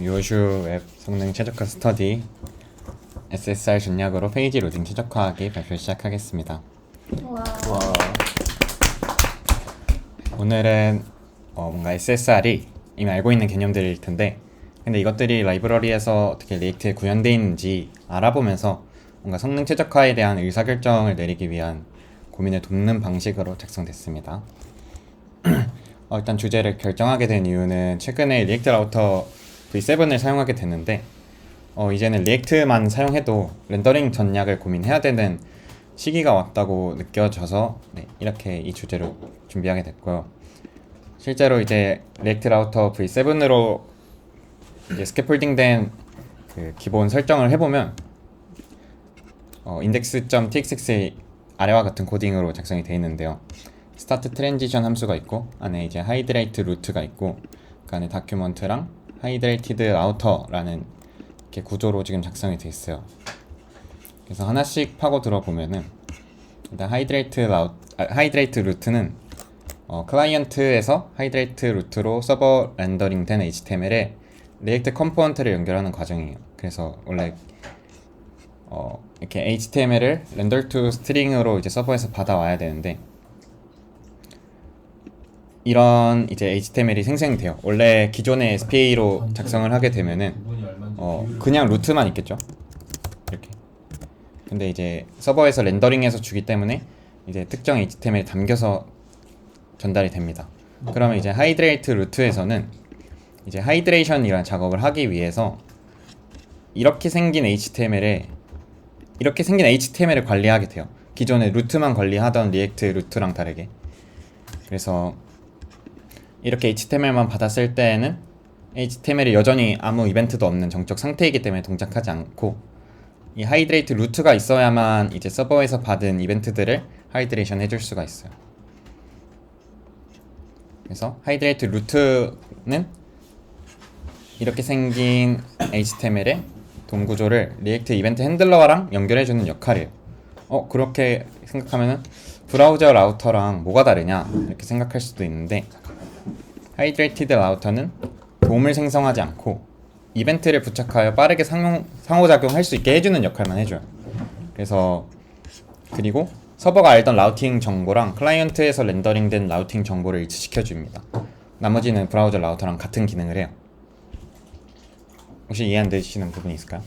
요슈 웹 성능 최적화 스터디 SSR 전략으로 페이지 로딩 최적화하기 발표 시작하겠습니다. 와. 오늘은 뭔가 SSR이 이미 알고 있는 개념들일 텐데, 근데 이것들이 라이브러리에서 어떻게 리액트에 구현되어 있는지 알아보면서 뭔가 성능 최적화에 대한 의사결정을 내리기 위한 고민을 돕는 방식으로 작성됐습니다. 일단 주제를 결정하게 된 이유는 최근에 리액트 라우터 V7을 사용하게 됐는데, 이제는 리액트만 사용해도 렌더링 전략을 고민해야 되는 시기가 왔다고 느껴져서 이렇게 이 주제로 준비하게 됐고요. 실제로 이제 리액트 라우터 V7으로 이제 스캐폴딩된 그 기본 설정을 해보면 index.txt의 아래와 같은 코딩으로 작성이 되어 있는데요. 스타트 트랜지션 함수가 있고, 안에 이제 하이드레이트 루트가 있고, 그 안에 다큐먼트랑 하이드레이티드 라우터라는 이렇게 구조로 지금 작성이 되어 있어요. 그래서 하나씩 파고 들어보면은, 일단 하이드레이트 루트는 클라이언트에서 하이드레이트 루트로 서버 렌더링 된 HTML에 리액트 컴포넌트를 연결하는 과정이에요. 그래서 원래 이렇게 HTML을 렌더 투 스트링으로 이제 서버에서 받아와야 되는데, 이런 이제 HTML이 생성돼요. 원래 기존의 SPA로 작성을 하게 되면은 그냥 루트만 있겠죠. 이렇게. 근데 이제 서버에서 렌더링해서 주기 때문에 이제 특정 HTML이 담겨서 전달이 됩니다. 그러면 이제 하이드레이트 루트에서는 이제 하이드레이션이라는 작업을 하기 위해서 이렇게 생긴 HTML을 관리하게 돼요. 기존에 루트만 관리하던 리액트 루트랑 다르게. 그래서 이렇게 HTML만 받았을 때에는 HTML이 여전히 아무 이벤트도 없는 정적 상태이기 때문에 동작하지 않고, 이 하이드레이트 루트가 있어야만 이제 서버에서 받은 이벤트들을 하이드레이션 해줄 수가 있어요. 그래서 하이드레이트 루트는 이렇게 생긴 HTML의 돔 구조를 리액트 이벤트 핸들러랑 연결해주는 역할이에요. 그렇게 생각하면은 브라우저 라우터랑 뭐가 다르냐 이렇게 생각할 수도 있는데, 하이드레이티드 라우터는 돔을 생성하지 않고 이벤트를 부착하여 빠르게 상호작용할 수 있게 해주는 역할만 해줘요. 그리고 서버가 알던 라우팅 정보랑 클라이언트에서 렌더링된 라우팅 정보를 일치시켜줍니다. 나머지는 브라우저 라우터랑 같은 기능을 해요. 혹시 이해 안 되시는 부분이 있을까요?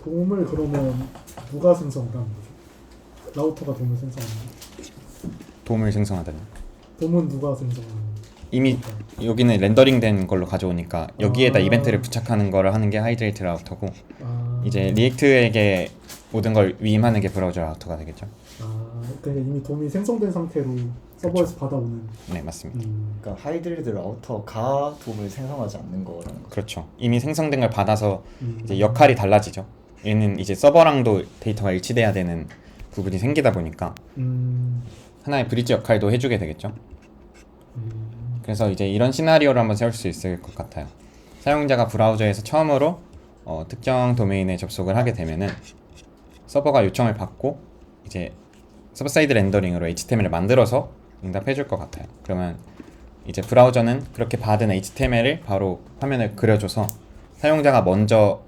돔을 그러면 누가 생성을 하는 거죠? 라우터가 돔을 생성하는 거죠? 돔을 생성하다니. 돔은 누가 생성하는 거죠? 이미 여기는 렌더링된 걸로 가져오니까 여기에다 이벤트를 부착하는 거를 하는 게 하이드레이트 라우터고, 이제 리액트에게 모든 걸 위임하는 게 브라우저 라우터가 되겠죠. 그러니까 이미 돔이 생성된 상태로 서버에서 그렇죠. 받아오는. 네, 맞습니다. 그러니까 하이드레이트 라우터가 돔을 생성하지 않는 거라는 거죠. 그렇죠. 이미 생성된 걸 받아서 이제 역할이 달라지죠. 얘는 이제 서버랑도 데이터가 일치돼야 되는 부분이 생기다 보니까 하나의 브리지 역할도 해주게 되겠죠. 그래서 이제 이런 시나리오를 한번 세울 수 있을 것 같아요. 사용자가 브라우저에서 처음으로 특정 도메인에 접속을 하게 되면은 서버가 요청을 받고 이제 서버 사이드 렌더링으로 HTML을 만들어서 응답해 줄 것 같아요. 그러면 이제 브라우저는 그렇게 받은 HTML을 바로 화면을 그려줘서 사용자가 먼저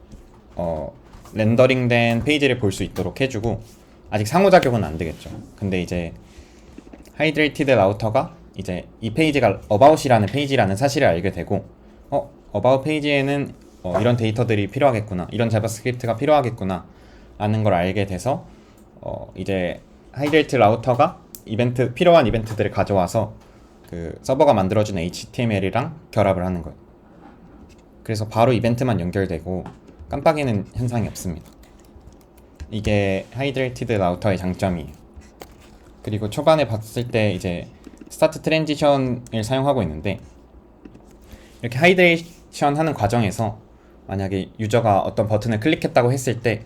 렌더링된 페이지를 볼 수 있도록 해주고, 아직 상호작용은 안 되겠죠. 근데 이제 하이드레이티드 라우터가 이제 이 페이지가 about이라는 페이지라는 사실을 알게 되고, about 페이지에는 이런 데이터들이 필요하겠구나, 이런 자바스크립트가 필요하겠구나 라는 걸 알게 돼서 이제 하이드레이트 라우터가 필요한 이벤트들을 가져와서 그 서버가 만들어준 HTML이랑 결합을 하는 거예요. 그래서 바로 이벤트만 연결되고 깜빡이는 현상이 없습니다. 이게 하이드레이티드 라우터의 장점이에요. 그리고 초반에 봤을 때 이제 스타트 트랜지션을 사용하고 있는데, 이렇게 하이드레이션 하는 과정에서 만약에 유저가 어떤 버튼을 클릭했다고 했을 때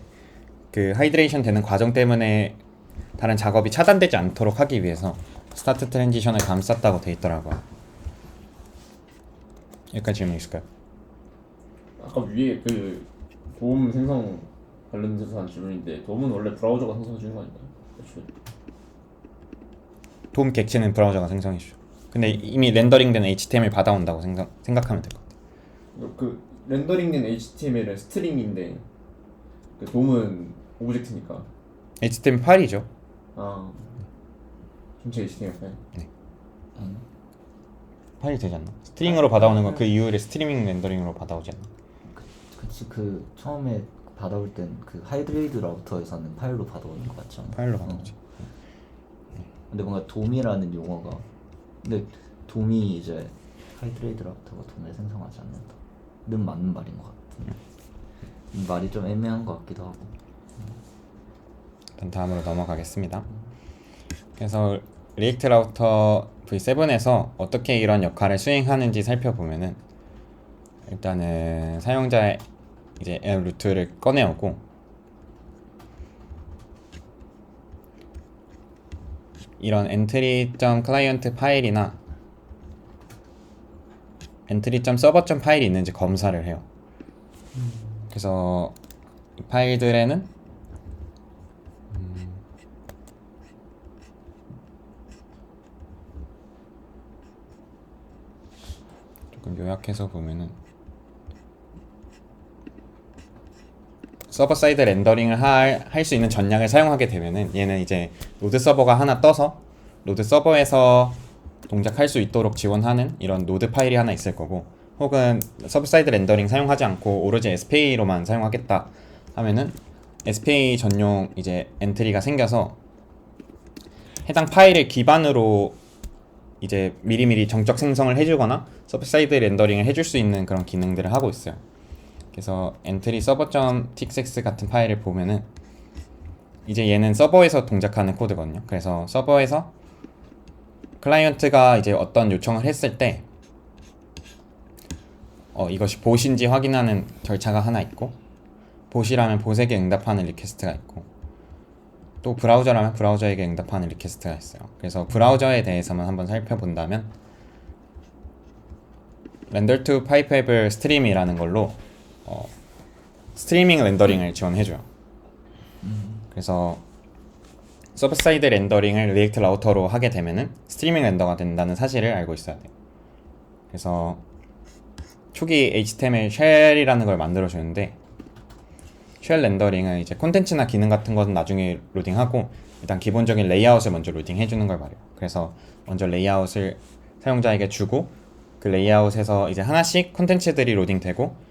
그 하이드레이션 되는 과정 때문에 다른 작업이 차단되지 않도록 하기 위해서 스타트 트랜지션을 감쌌다고 돼 있더라고요. 여기까지 질문 있을까요? 아까 위에 그 도움 생성 관련돼서 한 질문인데, 도움은 원래 브라우저가 생성해 주는 거 아닌가요? 그렇죠. 돔 객체는 브라우저가 생성해주죠. 근데 이미 렌더링된 HTML 받아온다고 생각하면 될 것 같아요. 그 렌더링된 HTML은 스트링인데 그 돔은 오브젝트니까. HTML 파일이죠. 아 전체 HTML 파일. 파일이 되지 않나? 스트링으로 받아오는 건 그 이후에 스트리밍 렌더링으로 받아오지 않나? 그치 그 처음에 받아올 땐 그 하이브리드 라우터에서는 파일로 받아오는 거 같죠? 파일로 받아오지. 근데 뭔가 돔이라는 용어가 근데 돔이 이제 하이브리드 라우터가 돔을 생성하지 않는다는 맞는 말인 것 같은데 이 말이 좀 애매한 것 같기도 하고. 일단 다음으로 넘어가겠습니다. 그래서 리액트 라우터 V7에서 어떻게 이런 역할을 수행하는지 살펴보면은 일단은 사용자의 이제 앱 루트를 꺼내오고 이런 entry.client 파일이나 entry.server 파일이 있는지 검사를 해요. 그래서 이 파일들에는 조금 요약해서 보면은 서버 사이드 렌더링을 할 수 있는 전략을 사용하게 되면은 얘는 이제 노드 서버가 하나 떠서 노드 서버에서 동작할 수 있도록 지원하는 이런 노드 파일이 하나 있을 거고, 혹은 서버 사이드 렌더링 사용하지 않고 오로지 SPA로만 사용하겠다 하면은 SPA 전용 이제 엔트리가 생겨서 해당 파일을 기반으로 이제 미리미리 정적 생성을 해주거나 서버 사이드 렌더링을 해줄 수 있는 그런 기능들을 하고 있어요. 그래서 entry server.txx 같은 파일을 보면은 이제 얘는 서버에서 동작하는 코드거든요. 그래서 서버에서 클라이언트가 이제 어떤 요청을 했을 때 이것이 봇인지 확인하는 절차가 하나 있고, 봇이라면 봇에게 응답하는 리퀘스트가 있고, 또 브라우저라면 브라우저에게 응답하는 리퀘스트가 있어요. 그래서 브라우저에 대해서만 한번 살펴본다면 render to pipeable stream이라는 걸로 스트리밍 렌더링을 지원해줘요. 그래서 서버 사이드 렌더링을 리액트 라우터로 하게 되면은 스트리밍 렌더가 된다는 사실을 알고 있어야 돼요. 그래서 초기 HTML 쉘이라는 걸 만들어주는데, 쉘 렌더링은 이제 콘텐츠나 기능 같은 것은 나중에 로딩하고 일단 기본적인 레이아웃을 먼저 로딩해주는 걸 말해요. 그래서 먼저 레이아웃을 사용자에게 주고 그 레이아웃에서 이제 하나씩 콘텐츠들이 로딩되고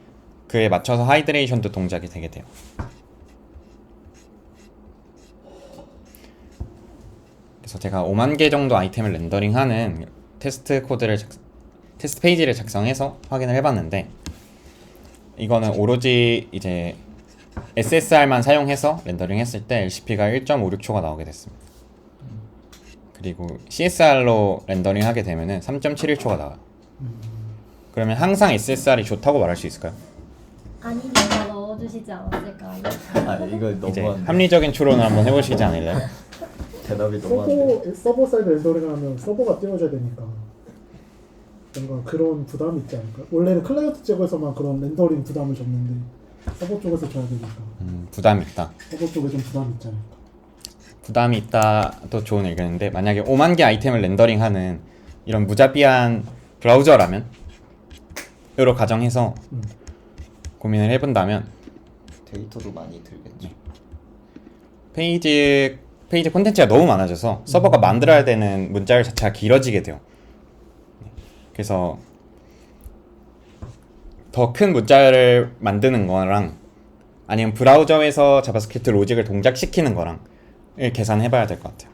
그에 맞춰서 하이드레이션도 동작이 되게 돼요. 그래서 제가 5만 개 정도 아이템을 렌더링하는 테스트 페이지를 작성해서 확인을 해봤는데, 이거는 오로지 이제 SSR만 사용해서 렌더링 했을 때 LCP가 1.56초가 나오게 됐습니다. 그리고 CSR로 렌더링 하게 되면은 3.71초가 나와요. 그러면 항상 SSR이 좋다고 말할 수 있을까요? 아니 내가 넣어주시지 않았을까요? 아 이거 이제 너무한데 합리적인 추론을 한번 해보시지 않을래요? 대답이 너무한데. 서버 사이드 렌더링 하면 서버가 띄워져야 되니까 뭔가 그런 부담이 있지 않을까? 원래는 클라이언트 쪽에서만 그런 렌더링 부담을 줬는데 서버 쪽에서 줘야 되니까 부담이 있다. 서버 쪽에 좀 부담이 있지 않을까? 부담이 있다도 좋은 의견인데, 만약에 5만 개 아이템을 렌더링하는 이런 무자비한 브라우저라면 으로 가정해서 고민을 해본다면 데이터도 많이 들겠죠. 페이지 콘텐츠가 너무 많아져서 서버가 만들어야 되는 문자열 자체가 길어지게 돼요. 그래서 더 큰 문자열을 만드는 거랑 아니면 브라우저에서 자바스크립트 로직을 동작시키는 거랑 계산해 봐야 될 것 같아요.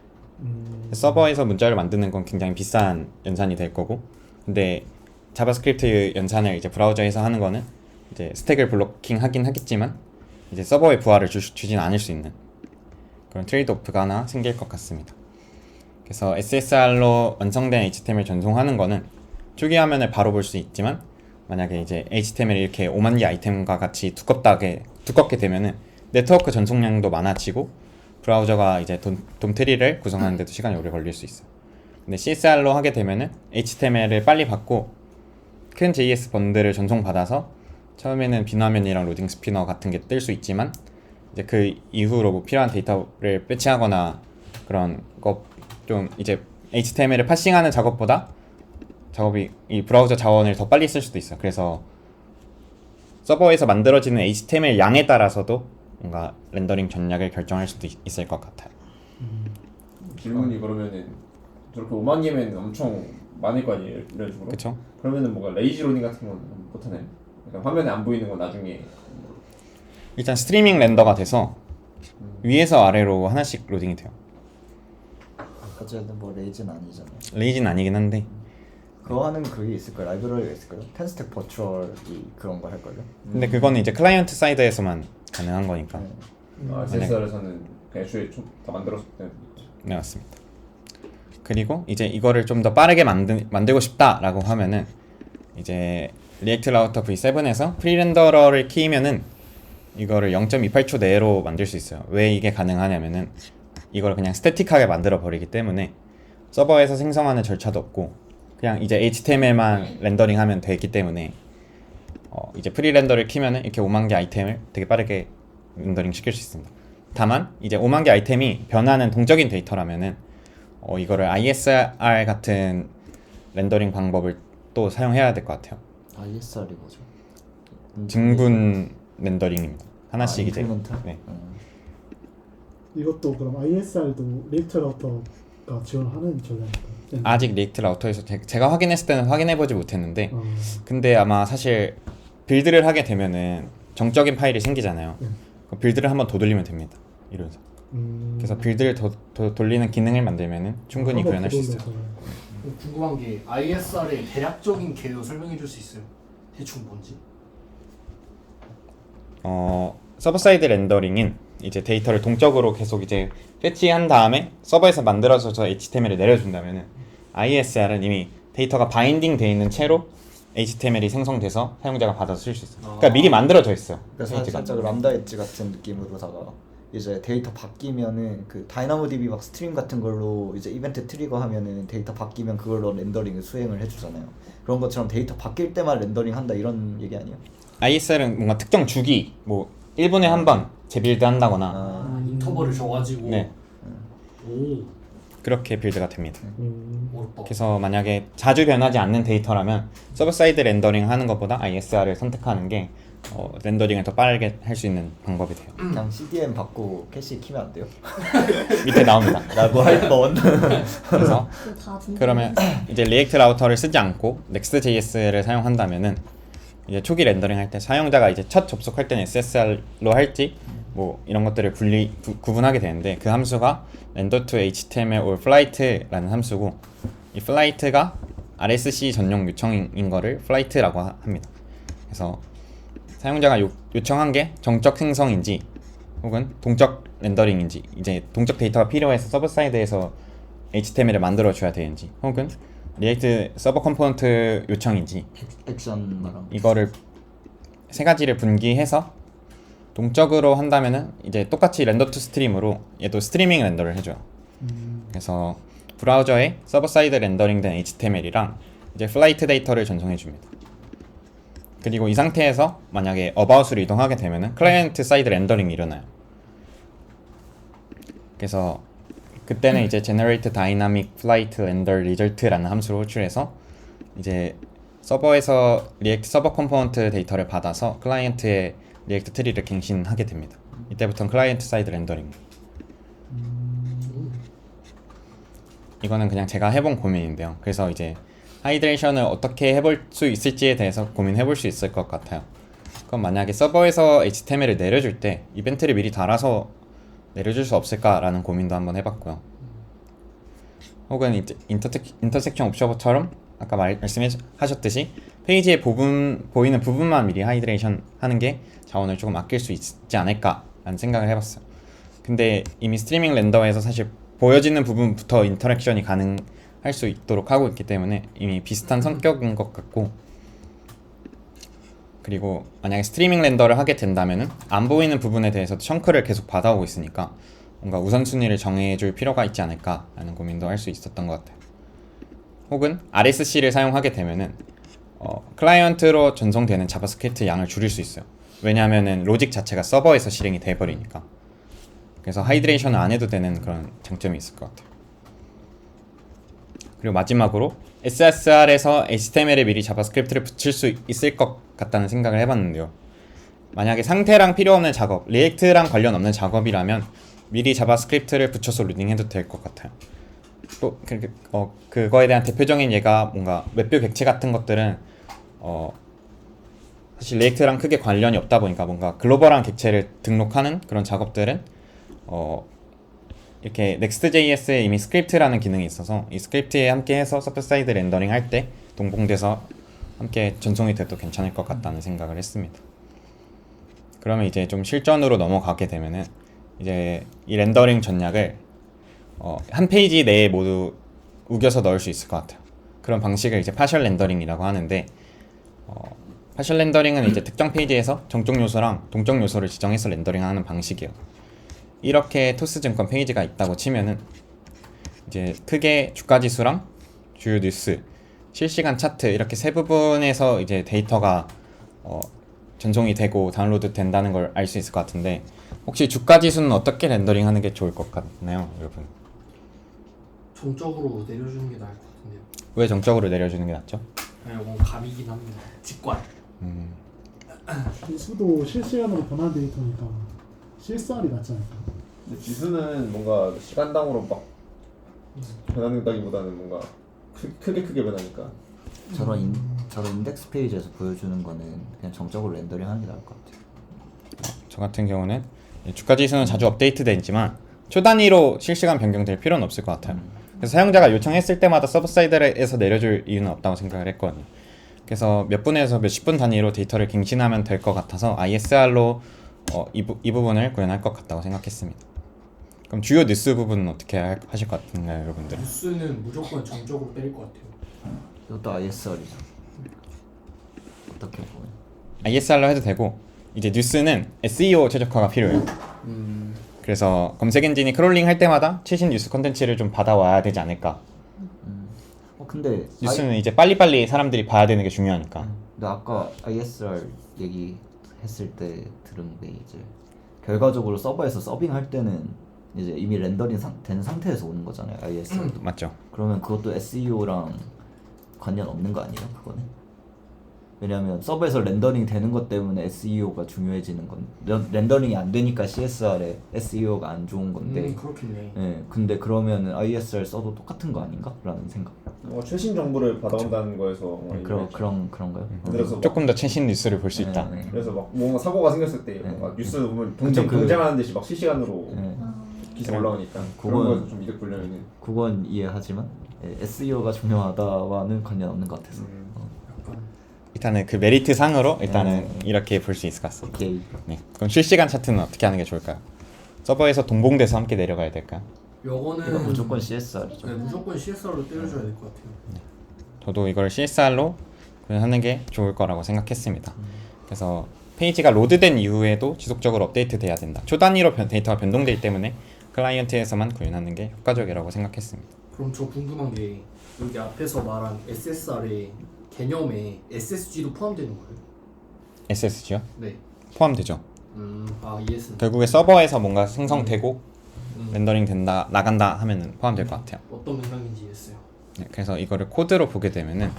서버에서 문자열을 만드는 건 굉장히 비싼 연산이 될 거고, 근데 자바스크립트 연산을 이제 브라우저에서 하는 거는 이제 스택을 블로킹 하긴 하겠지만 이제 서버에 부하를 주진 않을 수 있는 그런 트레이드 오프가 하나 생길 것 같습니다. 그래서 SSR로 완성된 HTML 전송하는 거는 초기 화면을 바로 볼 수 있지만, 만약에 이제 HTML이 이렇게 5만 개 아이템과 같이 두껍게 되면은 네트워크 전송량도 많아지고 브라우저가 이제 돔트리를 구성하는데도 시간이 오래 걸릴 수 있어요. 근데 CSR로 하게 되면은 HTML을 빨리 받고 큰 JS 번들을 전송받아서 처음에는 빈 화면이랑 로딩 스피너 같은 게 뜰 수 있지만 이제 그 이후로 뭐 필요한 데이터를 배치하거나 그런 거 좀 이제 HTML을 파싱하는 작업보다 작업이 이 브라우저 자원을 더 빨리 쓸 수도 있어요. 그래서 서버에서 만들어지는 HTML 양에 따라서도 뭔가 렌더링 전략을 결정할 수도 있을 것 같아요. 질문이 그러면은 저렇게 5만 개면 엄청 많을 거 아니에요 이런 식으로? 그쵸? 그러면은 뭔가 레이지 로딩 같은 건 못하나요? 그러니까 화면에 안 보이는 건 나중에 일단 스트리밍 렌더가 돼서 위에서 아래로 하나씩 로딩이 돼요. 어쨌든 뭐 레이즈는 아니잖아요. 레이지는 아니긴 한데 그거 하는 그게 있을까요? 라이브러리가 있을까요? 텐스택 버추얼이 그런 거 할걸요? 근데 그거는 이제 클라이언트 사이드에서만 가능한 거니까. 네. SSR에서는 애초에 다 만들었을 때 네, 맞습니다. 그리고 이제 이거를 좀 더 빠르게 만들고 싶다라고 하면은 이제 리액트 라우터 V7에서 프리렌더러를 키면은 이거를 0.28초 내로 만들 수 있어요. 왜 이게 가능하냐면은 이걸 그냥 스태틱하게 만들어 버리기 때문에 서버에서 생성하는 절차도 없고 그냥 이제 HTML만 렌더링하면 되기 때문에 이제 프리렌더를 키면은 이렇게 5만 개 아이템을 되게 빠르게 렌더링 시킬 수 있습니다. 다만 이제 5만 개 아이템이 변하는 동적인 데이터라면은 이거를 ISR 같은 렌더링 방법을 또 사용해야 될 것 같아요. ISR이 뭐죠? 증분 렌더링입니다. 하나씩 이제 인크리먼트? 네. 이것도 그럼 ISR도 리액트 라우터가 지원하는 전략인가요? 아직 리액트 라우터에서 제가 확인했을 때는 확인해보지 못했는데 어, 근데 아마 사실 빌드를 하게 되면은 정적인 파일이 생기잖아요. 네. 그 빌드를 한번 더 돌리면 됩니다. 이러면서 그래서 빌드를 더 돌리는 기능을 만들면은 충분히 한번 구현할 수 있어요. 돌려서. 궁금한 게 ISR의 대략적인 개요 설명해 줄 수 있어요? 대충 뭔지? 서버 사이드 렌더링인 이제 데이터를 동적으로 계속 이제 패치한 다음에 서버에서 만들어져서 HTML을 내려준다면은 ISR은 이미 데이터가 바인딩 돼 있는 채로 HTML이 생성돼서 사용자가 받아서 쓸 수 있어요. 그러니까 미리 만들어져 있어요. 그래서 페이지가. 살짝 람다 엣지 같은 느낌으로다가 이제 데이터 바뀌면은 그 다이나모DB 막 스트림 같은 걸로 이제 이벤트 트리거 하면은 데이터 바뀌면 그걸로 렌더링을 수행을 해주잖아요. 그런 것처럼 데이터 바뀔 때만 렌더링 한다 이런 얘기 아니에요? ISR은 뭔가 특정 주기 뭐 1분에 한 번 재빌드 한다거나 인터벌을 줘가지고 네. 오 그렇게 빌드가 됩니다. 어렵다. 그래서 만약에 자주 변하지 않는 데이터라면 서버 사이드 렌더링 하는 것보다 ISR을 선택하는 게 렌더링을 더 빠르게 할 수 있는 방법이 돼요. 그냥 CDN 받고 캐시 키면 안 돼요? 밑에 나옵니다. 라고 할 뻔. 그래서 다 준비. 그러면 이제 리액트 라우터를 쓰지 않고 Next.js를 사용한다면은 이제 초기 렌더링 할 때 사용자가 이제 첫 접속할 때는 SSR로 할지 뭐 이런 것들을 구분하게 되는데 그 함수가 render to HTML or flight라는 함수고 이 flight가 RSC 전용 요청인 거를 flight라고 합니다. 그래서 사용자가 요청한 게 정적 생성인지 혹은 동적 렌더링인지 이제 동적 데이터가 필요해서 서버 사이드에서 HTML을 만들어 줘야 되는지 혹은 리액트 서버 컴포넌트 요청인지 액션 말하면 이거를 세 가지를 분기해서 동적으로 한다면은 이제 똑같이 렌더 투 스트림으로 얘도 스트리밍 렌더를 해줘요. 그래서 브라우저에 서버 사이드 렌더링된 HTML이랑 이제 플라이트 데이터를 전송해 줍니다. 그리고 이 상태에서 만약에 about으로 이동하게 되면은 클라이언트 사이드 렌더링이 일어나요. 그래서 그때는 이제 generate dynamic flight render result라는 함수를 호출해서 이제 서버에서 리액트 서버 컴포넌트 데이터를 받아서 클라이언트의 리액트 트리를 갱신하게 됩니다. 이때부터는 클라이언트 사이드 렌더링. 이거는 그냥 제가 해본 고민인데요. 그래서 이제 하이드레이션을 어떻게 해볼 수 있을지에 대해서 고민해볼 수 있을 것 같아요. 그럼 만약에 서버에서 HTML을 내려줄 때 이벤트를 미리 달아서 내려줄 수 없을까라는 고민도 한번 해봤고요. 혹은 이제 인터섹션 옵셔버처럼 아까 말씀하셨듯이 페이지에 보이는 부분만 미리 하이드레이션 하는 게 자원을 조금 아낄 수 있지 않을까라는 생각을 해봤어요. 근데 이미 스트리밍 렌더에서 사실 보여지는 부분부터 인터랙션이 가능할 수 있도록 하고 있기 때문에 이미 비슷한 성격인 것 같고, 그리고 만약에 스트리밍 렌더를 하게 된다면은 안 보이는 부분에 대해서도 청크를 계속 받아오고 있으니까 뭔가 우선순위를 정해줄 필요가 있지 않을까라는 고민도 할 수 있었던 것 같아요. 혹은 RSC를 사용하게 되면은 클라이언트로 전송되는 자바스크립트 양을 줄일 수 있어요. 왜냐하면은 로직 자체가 서버에서 실행이 돼버리니까. 그래서 하이드레이션을 안 해도 되는 그런 장점이 있을 것 같아요. 그리고 마지막으로 SSR에서 HTML에 미리 자바스크립트를 붙일 수 있을 것 같다는 생각을 해봤는데요. 만약에 상태랑 필요 없는 작업, 리액트랑 관련 없는 작업이라면 미리 자바스크립트를 붙여서 로딩해도 될 것 같아요. 또 그거에 대한 대표적인 예가 뭔가 웹뷰 객체 같은 것들은 사실 리액트랑 크게 관련이 없다 보니까 뭔가 글로벌한 객체를 등록하는 그런 작업들은 이렇게 Next.js에 이미 스크립트라는 기능이 있어서 이 스크립트에 함께 해서 서브 사이드 렌더링 할 때 동봉돼서 함께 전송이 돼도 괜찮을 것 같다는 생각을 했습니다. 그러면 이제 좀 실전으로 넘어가게 되면은 이제 이 렌더링 전략을 한 페이지 내에 모두 우겨서 넣을 수 있을 것 같아요. 그런 방식을 이제 파셜 렌더링이라고 하는데 파셜 렌더링은 이제 특정 페이지에서 정적 요소랑 동적 요소를 지정해서 렌더링하는 방식이에요. 이렇게 토스증권 페이지가 있다고 치면은 이제 크게 주가 지수랑 주요 뉴스, 실시간 차트 이렇게 세 부분에서 이제 데이터가 전송이 되고 다운로드 된다는 걸 알 수 있을 것 같은데 혹시 주가 지수는 어떻게 렌더링 하는 게 좋을 것 같나요, 여러분? 정적으로 내려주는 게 나을 것 같은데요. 왜 정적으로 내려주는 게 낫죠? 그냥 이건 감이긴 합니다. 직관. 지수도 실시간으로 변환 데이터니까 실수알이 낫지 않을까? 근데 지수는 뭔가 시간당으로 막 변하는다기보다는 뭔가 크게 변하니까. 저런 인덱스 페이지에서 보여주는 거는 그냥 정적으로 렌더링 하는 게 나을 것 같아요. 저 같은 경우는 주가 지수는 자주 업데이트 되지만 초 단위로 실시간 변경될 필요는 없을 것 같아요. 그래서 사용자가 요청했을 때마다 서버 사이드에서 내려줄 이유는 없다고 생각을 했거든요. 그래서 몇 분에서 몇십 분 단위로 데이터를 갱신하면 될 것 같아서 ISR로 이 부분을 구현할 것 같다고 생각했습니다. 그럼 주요 뉴스 부분은 어떻게 하실 것 같은가요, 여러분들? 뉴스는 무조건 정적으로 때릴 것 같아요. 이것도 ISR이죠. 어떻게 보면. ISR로 해도 되고 이제 뉴스는 SEO 최적화가 필요해요. 그래서 검색 엔진이 크롤링 할 때마다 최신 뉴스 컨텐츠를 좀 받아와야 되지 않을까. 근데 뉴스는 이제 빨리빨리 사람들이 봐야 되는 게 중요하니까. 근데 아까 ISR 얘기했을 때 들은 게 이제 결과적으로 서버에서 서빙할 때는 이제 이미 렌더링 된 상태에서 오는 거잖아요, ISR도. 맞죠? 그러면 그것도 SEO랑 관련 없는 거 아니에요, 그거는? 왜냐면 서버에서 렌더링 되는 것 때문에 SEO가 중요해지는 건 렌더링이 안 되니까 CSR에 SEO가 안 좋은 건데. 그렇겠네. 예, 근데 그러면은 ISR 써도 똑같은 거 아닌가? 라는 생각. 최신 정보를 받아온다는 거에서 그런가요? 그래서 조금 더 최신 뉴스를 볼 수 있다. 네. 그래서 막 뭔가 사고가 생겼을 때 뭔가 뉴스 보면 경쟁하는 듯이 막 실시간으로 네. 기사 올라오니까 그런 그건- 거에서 좀 이득 보려면은 그건 이해하지만 SEO가 중요하다와는 관련 없는 것 같아서. 약간 일단은 그 메리트 상으로 일단은 이렇게 볼 수 있을 것 같습니다. 오케이. 네. 그럼 실시간 차트는 어떻게 하는 게 좋을까요? 서버에서 동봉돼서 함께 내려가야 될까요? 요거는 이건 무조건 CSR이죠. 네, 무조건 CSR로 때려줘야 될 것 같아요. 저도 이걸 CSR로 하는 게 좋을 거라고 생각했습니다. 그래서 페이지가 로드된 이후에도 지속적으로 업데이트 돼야 된다. 초 단위로 데이터가 변동되기 때문에 클라이언트에서만 구현하는 게 효과적이라고 생각했습니다. 그럼 저 궁금한 게 여기 앞에서 말한 SSR의 개념에 SSG도 포함되는 거예요? SSG요? 네. 포함되죠. 이해했습니다. 결국에 서버에서 뭔가 생성되고 음. 렌더링 된다, 나간다 하면은 포함될 것 같아요. 어떤 맥락인지 이해했어요. 네, 그래서 이거를 코드로 보게 되면은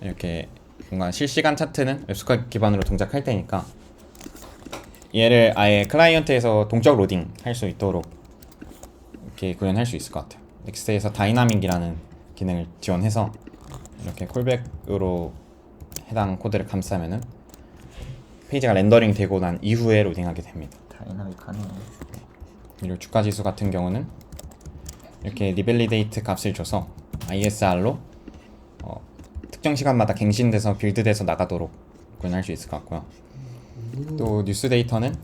이렇게 뭔가 실시간 차트는 웹스퀘어 기반으로 동작할 테니까 얘를 아예 클라이언트에서 동적 로딩 할 수 있도록 이렇게 구현할 수 있을 것 같아요. 넥스트에서 다이나믹이라는 기능을 지원해서 이렇게 콜백으로 해당 코드를 감싸면은 페이지가 렌더링 되고 난 이후에 로딩하게 됩니다. 다이나믹하네요. 그리고 주가 지수 같은 경우는 이렇게 리밸리데이트 값을 줘서 ISR로 특정 시간마다 갱신돼서 빌드돼서 나가도록 구현할 수 있을 것 같고요. 또 뉴스 데이터는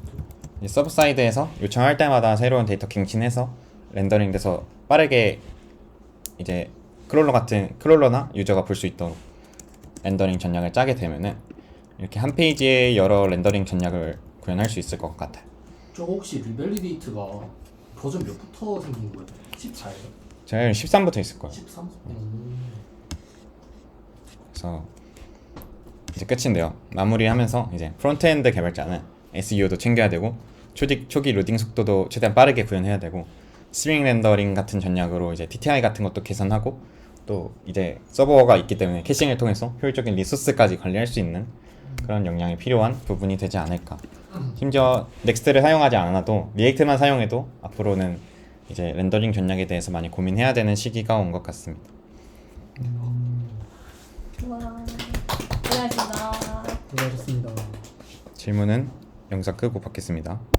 서브 사이드에서 요청할 때마다 새로운 데이터 갱신해서 렌더링돼서 빠르게 이제 크롤러나 유저가 볼 수 있도록 렌더링 전략을 짜게 되면은 이렇게 한 페이지에 여러 렌더링 전략을 구현할 수 있을 것 같아요. 저거 혹시 리밸리데이트가 버전 몇부터 생긴 거예요? 14예요? 제가 13부터 있을 거예요. 13? 그래서 이제 끝인데요. 마무리하면서 이제 프론트엔드 개발자는 SEO도 챙겨야 되고 초기 로딩 속도도 최대한 빠르게 구현해야 되고 스트링 렌더링 같은 전략으로 이제 DTI 같은 것도 개선하고 또 이제 서버가 있기 때문에 캐싱을 통해서 효율적인 리소스까지 관리할 수 있는 그런 역량이 필요한 부분이 되지 않을까 심지어 넥스트를 사용하지 않아도 리액트만 사용해도 앞으로는 이제 렌더링 전략에 대해서 많이 고민해야 되는 시기가 온 것 같습니다. 와, 고생하셨습니다. 수고하셨습니다. 질문은 영상 끄고 받겠습니다.